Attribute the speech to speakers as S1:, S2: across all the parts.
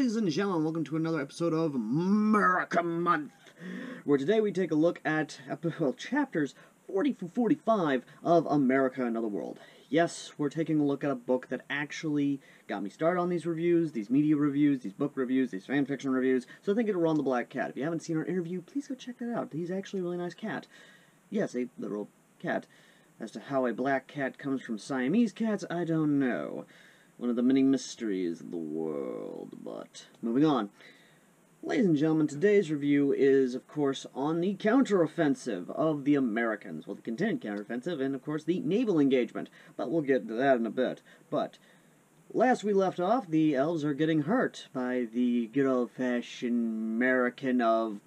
S1: ladies and gentlemen, welcome to another episode of America Month, where today we take a look at, chapters 40 through 45 of America Another World. Yes, we're taking a look at a book that actually got me started on these reviews, these media reviews, these book reviews, these fan fiction reviews, so I think it'll run the Black Cat. If you haven't seen our interview, please go check that out. He's actually a really nice cat. Yes, a literal cat. As to how a black cat comes from Siamese cats, I don't know. One of the many mysteries of the world, but moving on. Ladies and gentlemen, today's review is, of course, on the counteroffensive of the Americans. Well, the contingent counteroffensive and, of course, the naval engagement. But we'll get to that in a bit. But last we left off, the elves are getting hurt by the good old-fashioned American of...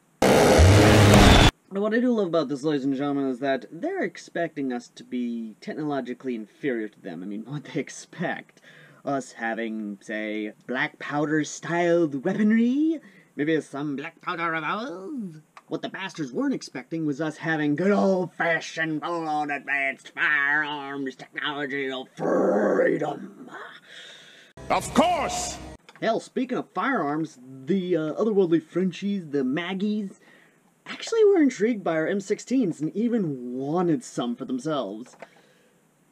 S1: What I do love about this, ladies and gentlemen, is that they're expecting us to be technologically inferior to them. I mean, what they expect? Us having, say, black powder-styled weaponry? Maybe some black powder of ours? What the bastards weren't expecting was us having good old-fashioned, full-on advanced firearms technology of freedom.
S2: Of course!
S1: Hell, speaking of firearms, the otherworldly Frenchies, the Maggies, actually were intrigued by our M16s and even wanted some for themselves.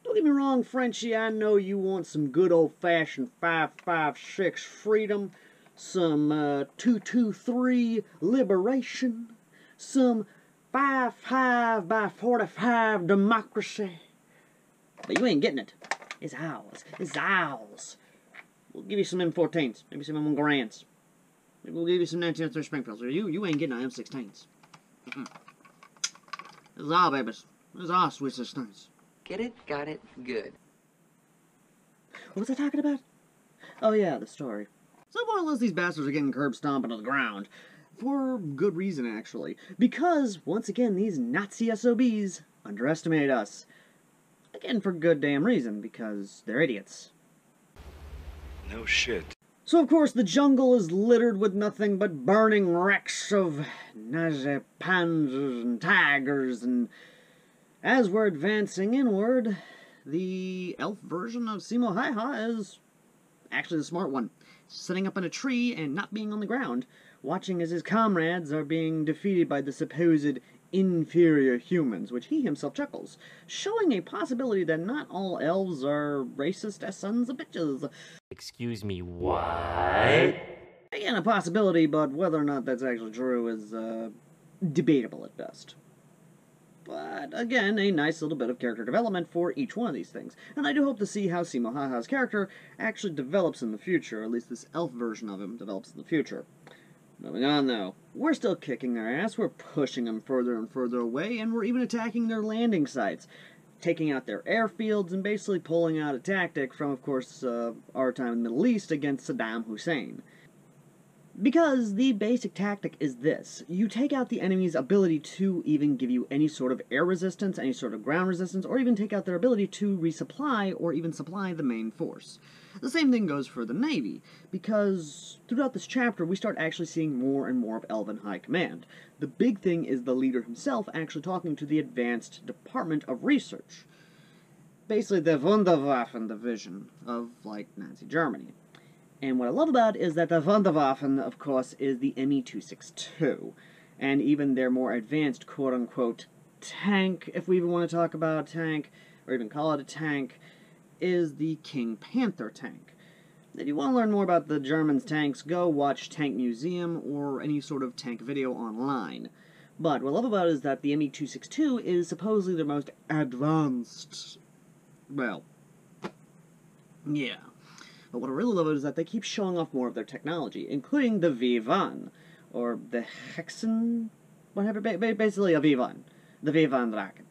S1: Don't get me wrong, Frenchie, I know you want some good old-fashioned 5.56 freedom, some 223 liberation, some 5.5 by 45 democracy. But you ain't getting it. It's ours. It's ours. We'll give you some M14s, maybe some M1 Grands. Maybe we'll give you some 1903 Springfields. Or you ain't getting our M16s. This is our babies. This is our Swiss sisters.
S3: Get it? Got it? Good.
S1: What was I talking about? Oh yeah, the story. So more or less these bastards are getting curb stomping to the ground. For good reason, actually. Because, once again, these Nazi SOBs underestimate us. Again, for good damn reason, because they're idiots.
S2: No shit.
S1: So, of course, the jungle is littered with nothing but burning wrecks of Nazi panzers and tigers, and as we're advancing inward, the elf version of Simo Hi-Ha is actually the smart one, sitting up in a tree and not being on the ground, watching as his comrades are being defeated by the supposed inferior humans, which he himself chuckles, showing a possibility that not all elves are racist as sons of bitches.
S4: Excuse me, what?
S1: Again, a possibility, but whether or not that's actually true is debatable at best. But, again, a nice little bit of character development for each one of these things. And I do hope to see how Simo Hi-Ha's character actually develops in the future, or at least this elf version of him develops in the future. Moving on, though. We're still kicking their ass, we're pushing them further and further away, and we're even attacking their landing sites, taking out their airfields, and basically pulling out a tactic from, of course, our time in the Middle East against Saddam Hussein. Because the basic tactic is this: you take out the enemy's ability to even give you any sort of air resistance, any sort of ground resistance, or even take out their ability to resupply or even supply the main force. The same thing goes for the Navy, because throughout this chapter we start actually seeing more and more of Elven High Command. The big thing is the leader himself actually talking to the Advanced Department of Research. Basically the Wunderwaffen division of, like, Nazi Germany. And what I love about it is that the Wunderwaffen, of course, is the ME-262. And even their more advanced, quote-unquote, tank, if we even want to talk about a tank, or even call it a tank, is the King Panther tank. If you want to learn more about the Germans' tanks, go watch Tank Museum or any sort of tank video online. But what I love about it is that the ME-262 is supposedly the most advanced... well, yeah. But what I really love is that they keep showing off more of their technology, including the V1, or the Hexen, whatever, basically a V1, the V1 rocket.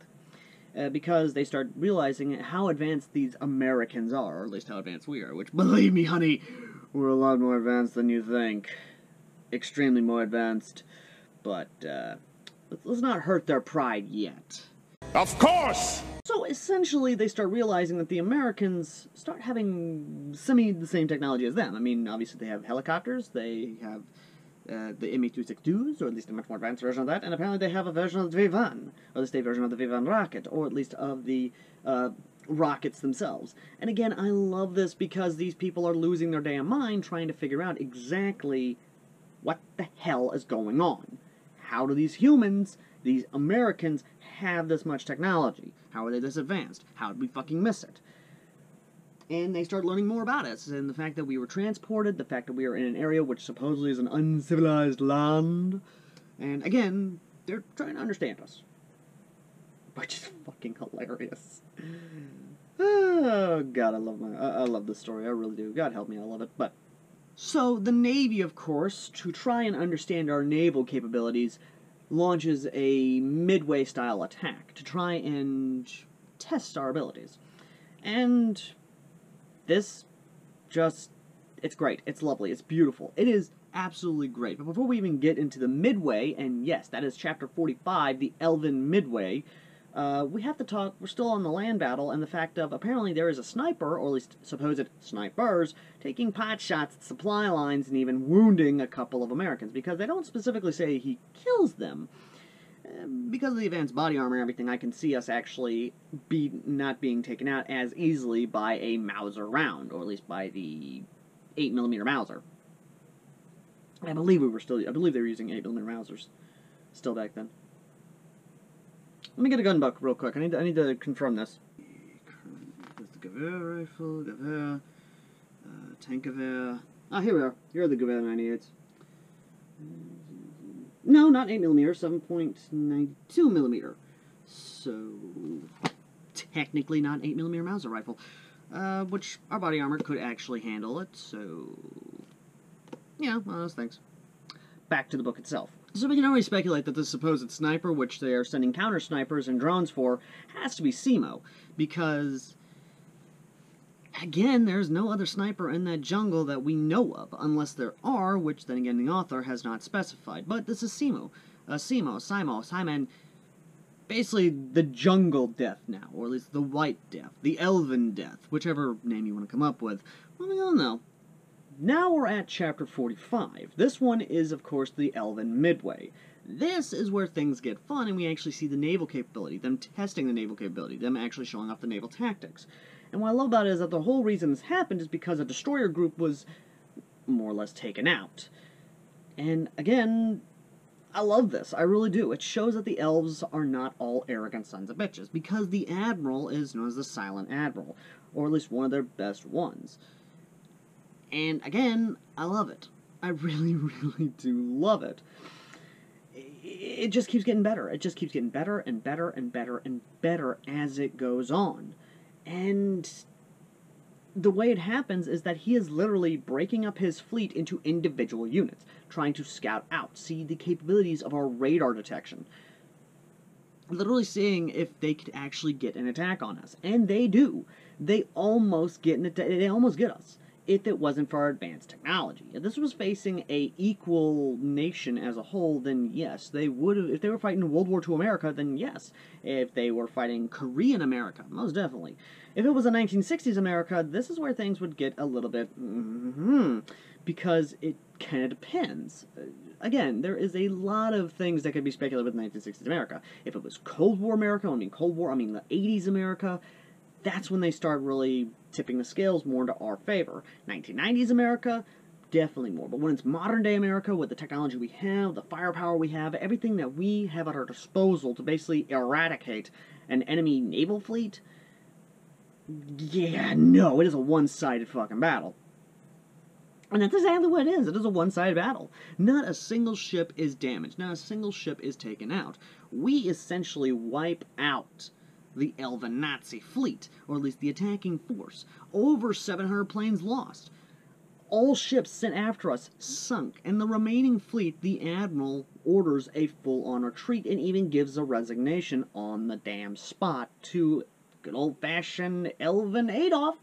S1: Because they start realizing how advanced these Americans are, or at least how advanced we are, which, believe me, honey, we're a lot more advanced than you think. Extremely more advanced. But, let's not hurt their pride yet.
S2: Of course!
S1: So, essentially, they start realizing that the Americans start having the same technology as them. I mean, obviously they have helicopters, they have the ME-262s, or at least a much more advanced version of that, and apparently they have a version of the V1, or the state version of the V1 rocket, or at least of the rockets themselves. And again, I love this because these people are losing their damn mind trying to figure out exactly what the hell is going on. How do these humans, these Americans, have this much technology? How are they this advanced? How did we fucking miss it? And they start learning more about us, and the fact that we were transported, the fact that we are in an area which supposedly is an uncivilized land. And again, they're trying to understand us. Which is fucking hilarious. Oh, God, I love this story. I really do. God help me, I love it. But so the Navy, of course, to try and understand our naval capabilities, launches a Midway-style attack to try and test our abilities. And this it's great. It's lovely. It's beautiful. It is absolutely great. But before we even get into the Midway, and yes, that is Chapter 45, the Elven Midway, we have to talk, we're still on the land battle, and the fact of apparently there is a sniper, or at least supposed snipers, taking pot shots at supply lines and even wounding a couple of Americans, because they don't specifically say he kills them. Because of the advanced body armor and everything, I can see us actually not being taken out as easily by a Mauser round, or at least by the 8mm Mauser. I believe they were using 8mm Mausers still back then. Let me get a gun buck real quick. I need to confirm this. There's the Gewehr rifle, Gewehr, tank Gewehr. Ah, here we are. Here are the Gewehr 98s. No, not 8mm, 7.92mm. So, technically not 8mm Mauser rifle. Which our body armor could actually handle it, so... yeah, one of those things. Back to the book itself. So we can already speculate that this supposed sniper, which they are sending counter-snipers and drones for, has to be Simo, because... again, there's no other sniper in that jungle that we know of, unless there are, which then again the author has not specified. But this is Simo. Simon, basically the jungle death now, or at least the white death, the elven death, whichever name you want to come up with. Moving on though. Now we're at Chapter 45. This one is, of course, the Elven Midway. This is where things get fun, and we actually see the naval capability, them testing the naval capability, them actually showing off the naval tactics. And what I love about it is that the whole reason this happened is because a destroyer group was more or less taken out. And again, I love this. I really do. It shows that the elves are not all arrogant sons of bitches, because the admiral is known as the Silent Admiral, or at least one of their best ones. And again, I love it. I really, really do love it. It just keeps getting better. It just keeps getting better and better and better and better as it goes on. And the way it happens is that he is literally breaking up his fleet into individual units, trying to scout out, see the capabilities of our radar detection. Literally seeing if they could actually get an attack on us. And they do. They almost get us. If it wasn't for our advanced technology. If this was facing a equal nation as a whole, then yes, they would have. If they were fighting World War II America, then yes. If they were fighting Korean America, most definitely. If it was a 1960s America, this is where things would get a little bit, because it kind of depends. Again, there is a lot of things that could be speculated with 1960s America. If it was Cold War America, I mean the 80s America, that's when they start really tipping the scales more into our favor. 1990s America, definitely more. But when it's modern day America, with the technology we have, the firepower we have, everything that we have at our disposal to basically eradicate an enemy naval fleet, yeah, no, it is a one-sided fucking battle. And that's exactly what it is. It is a one-sided battle. Not a single ship is damaged. Not a single ship is taken out. We essentially wipe out the Elven Nazi fleet, or at least the attacking force. Over 700 planes lost. All ships sent after us sunk, and the remaining fleet, the Admiral orders a full-on retreat and even gives a resignation on the damn spot to good old-fashioned Elven Adolf.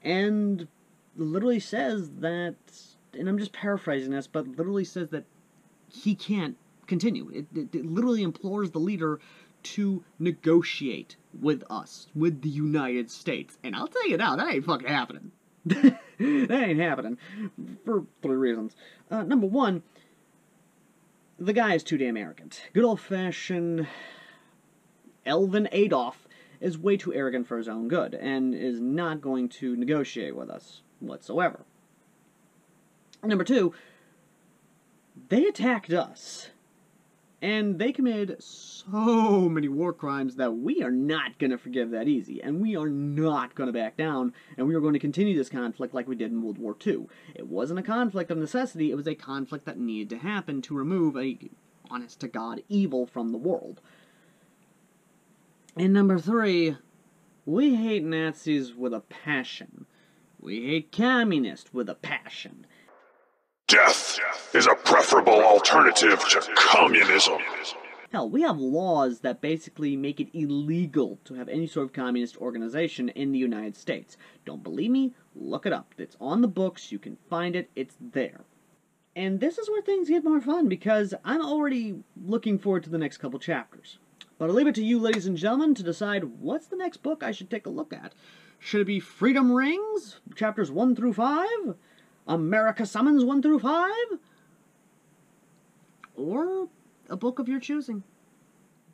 S1: And literally says that, and I'm just paraphrasing this, but literally says that he can't continue. It literally implores the leader to negotiate with us, with the United States. And I'll tell you now, that ain't fucking happening. That ain't happening. For 3 reasons. Number one, the guy is too damn arrogant. Good old-fashioned Elven Adolf is way too arrogant for his own good, and is not going to negotiate with us whatsoever. Number two, they attacked us. And they committed so many war crimes that we are not going to forgive that easy. And we are not going to back down. And we are going to continue this conflict like we did in World War II. It wasn't a conflict of necessity. It was a conflict that needed to happen to remove a honest-to-God evil from the world. And number three, we hate Nazis with a passion. We hate communists with a passion.
S2: Death is a preferable alternative to communism.
S1: Hell, we have laws that basically make it illegal to have any sort of communist organization in the United States. Don't believe me? Look it up. It's on the books. You can find it. It's there. And this is where things get more fun, because I'm already looking forward to the next couple chapters. But I'll leave it to you, ladies and gentlemen, to decide what's the next book I should take a look at. Should it be Freedom Rings, chapters 1 through 5? America Summons 1 through 5? Or a book of your choosing?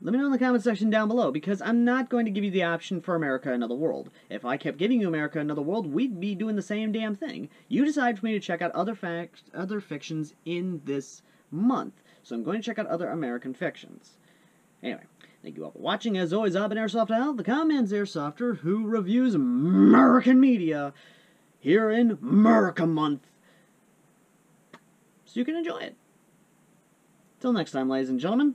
S1: Let me know in the comment section down below, because I'm not going to give you the option for America Another World. If I kept giving you America Another World, we'd be doing the same damn thing. You decide for me to check out other fictions in this month, so I'm going to check out other American fictions. Anyway, thank you all for watching. As always, I've been Airsoft Al, the Command's Airsofter, who reviews American media here in America Month, so you can enjoy it. Till next time, ladies and gentlemen.